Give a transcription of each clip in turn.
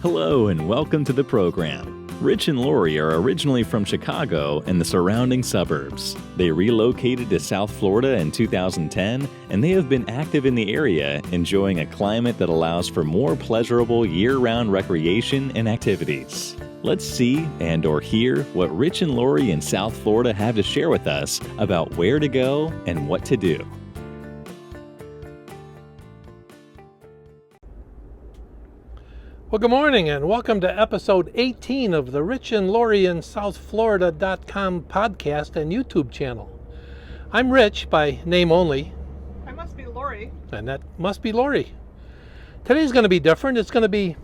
Hello and welcome to the program. Rich and Laurie are originally from Chicago and the surrounding suburbs. They relocated to South Florida in 2010, and they have been active in the area, enjoying a climate that allows for more pleasurable year-round recreation and activities. Let's see and/or hear what Rich and Laurie in South Florida have to share with us about where to go and what to do. Well, good morning and welcome to episode 18 of the Rich and Laurie in SouthFlorida.com podcast and YouTube channel. I'm Rich by name only. I must be Laurie. And that must be Laurie. Today's going to be different. It's going to be,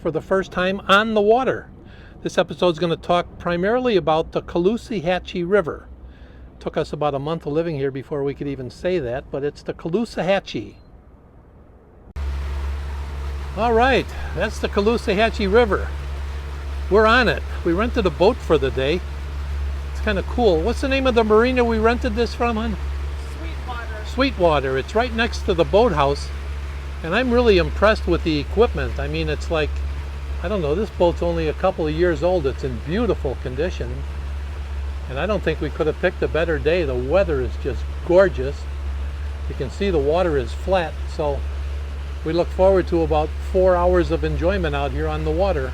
for the first time, on the water. This episode is going to talk primarily about the Caloosahatchee River. It took us about a month of living here before we could even say that, but it's the Caloosahatchee. All right, that's the Caloosahatchee River. We're on it. We rented a boat for the day. It's kind of cool. What's the name of the marina we rented this from, hon? Sweetwater. Sweetwater. It's right next to the boathouse. And I'm really impressed with the equipment. I mean, it's like, I don't know, this boat's only a couple of years old. It's in beautiful condition. And I don't think we could have picked a better day. The weather is just gorgeous. You can see the water is flat, so we look forward to about 4 hours of enjoyment out here on the water.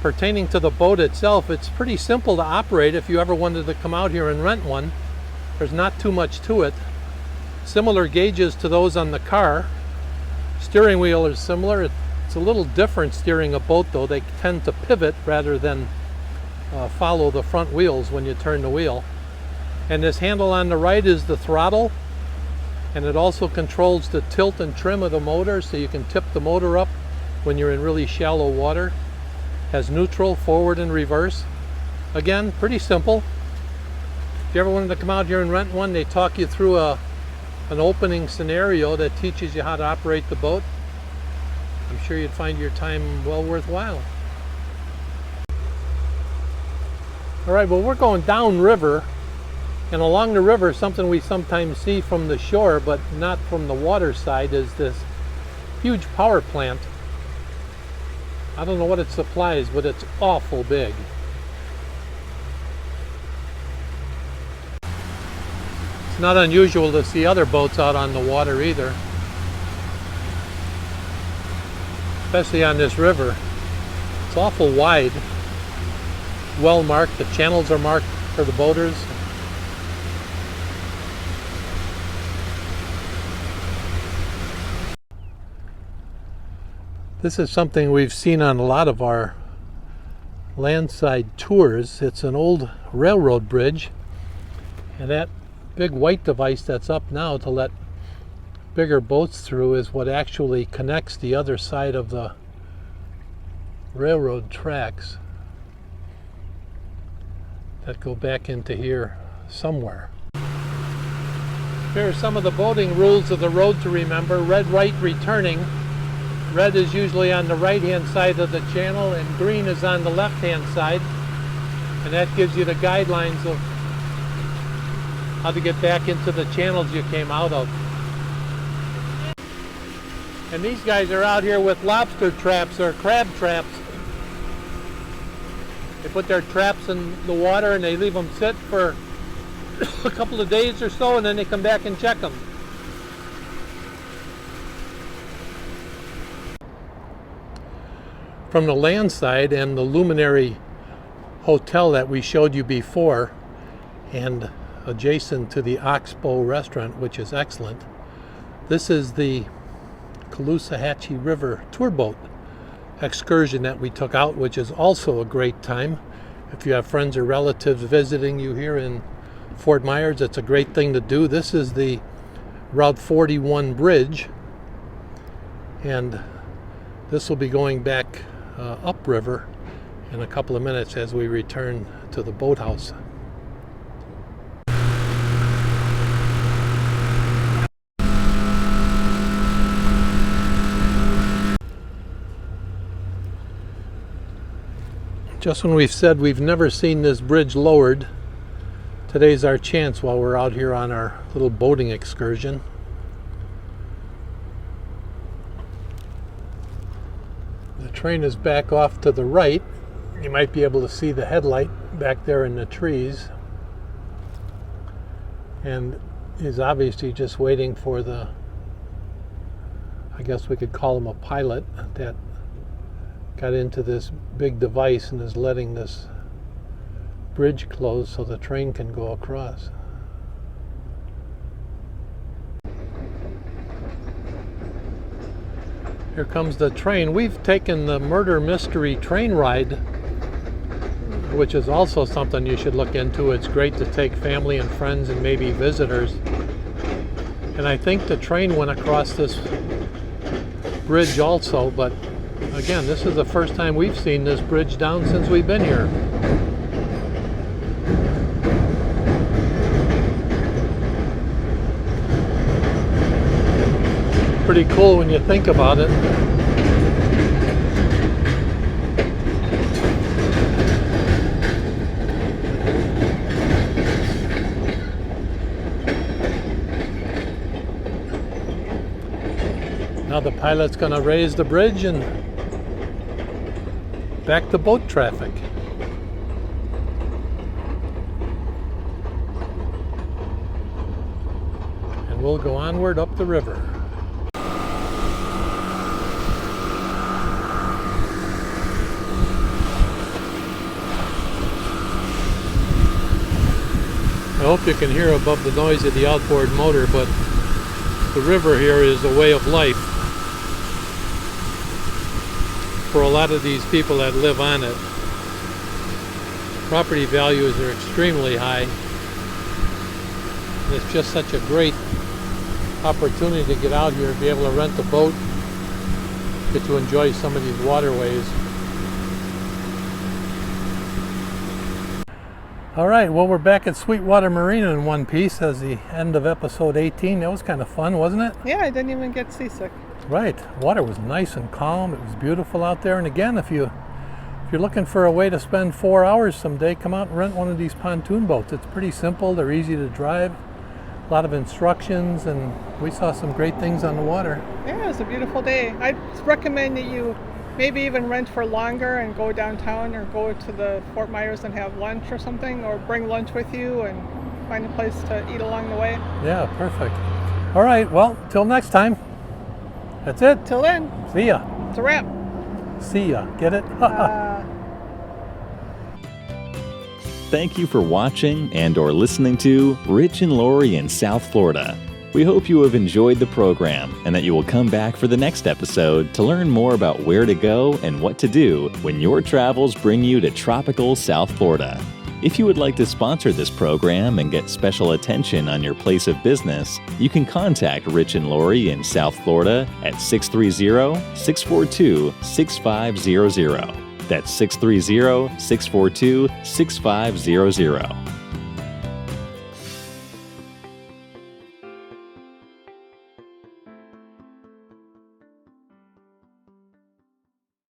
Pertaining to the boat itself, it's pretty simple to operate if you ever wanted to come out here and rent one. There's not too much to it. Similar gauges to those on the car. Steering wheel is similar. It's a little different steering a boat though. They tend to pivot rather than follow the front wheels when you turn the wheel. And this handle on the right is the throttle. And it also controls the tilt and trim of the motor, so you can tip the motor up when you're in really shallow water. Has neutral, forward, and reverse. Again, pretty simple. If you ever wanted to come out here and rent one, they talk you through an opening scenario that teaches you how to operate the boat. I'm sure you'd find your time well worthwhile. All right, well, we're going downriver. And along the river, something we sometimes see from the shore, but not from the water side, is this huge power plant. I don't know what it supplies, but it's awful big. It's not unusual to see other boats out on the water either, especially on this river. It's awful wide, well marked. The channels are marked for the boaters. This is something we've seen on a lot of our landside tours. It's an old railroad bridge, and that big white device that's up now to let bigger boats through is what actually connects the other side of the railroad tracks that go back into here somewhere. Here are some of the boating rules of the road to remember. Red right returning. Red is usually on the right-hand side of the channel and green is on the left-hand side. And that gives you the guidelines of how to get back into the channels you came out of. And these guys are out here with lobster traps or crab traps. They put their traps in the water and they leave them sit for a couple of days or so, and then they come back and check them. From the land side and the Luminary Hotel that we showed you before, and adjacent to the Oxbow restaurant, which is excellent, this is the Caloosahatchee River tour boat excursion that we took out, which is also a great time. If you have friends or relatives visiting you here in Fort Myers, it's a great thing to do. This is the Route 41 bridge, and this will be going back upriver in a couple of minutes as we return to the boathouse. Just when we've said we've never seen this bridge lowered, today's our chance while we're out here on our little boating excursion. train is back off to the right. You might be able to see the headlight back there in the trees. And is obviously just waiting for the, I guess we could call him a pilot, that got into this big device and is letting this bridge close so the train can go across. Here comes the train. We've taken the murder mystery train ride, which is also something you should look into. It's great to take family and friends and maybe visitors. And I think the train went across this bridge also, but again, this is the first time we've seen this bridge down since we've been here. Pretty cool when you think about it. Now the pilot's going to raise the bridge and back to boat traffic. And we'll go onward up the river. I hope you can hear above the noise of the outboard motor, but the river here is a way of life for a lot of these people that live on it. Property values are extremely high. And it's just such a great opportunity to get out here and be able to rent a boat, get to enjoy some of these waterways. All right, well, we're back at Sweetwater Marina in one piece as the end of episode 18. That was kind of fun, wasn't it? Yeah, I didn't even get seasick. Right. Water was nice and calm. It was beautiful out there. And again, if you're looking for a way to spend 4 hours someday, come out and rent one of these pontoon boats. It's pretty simple. They're easy to drive. A lot of instructions, and we saw some great things on the water. Yeah, it was a beautiful day. I'd recommend that you maybe even rent for longer and go downtown or go to the Fort Myers and have lunch or something, or bring lunch with you and find a place to eat along the way. Yeah, perfect. All right, well, till next time. That's it. Till then, See ya. it's a wrap. See ya. Get it? Thank you for watching and/or listening to Rich and Laurie in South Florida. We hope you have enjoyed the program and that you will come back for the next episode to learn more about where to go and what to do when your travels bring you to tropical South Florida. If you would like to sponsor this program and get special attention on your place of business, you can contact Rich and Laurie in South Florida at 630-642-6500. That's 630-642-6500.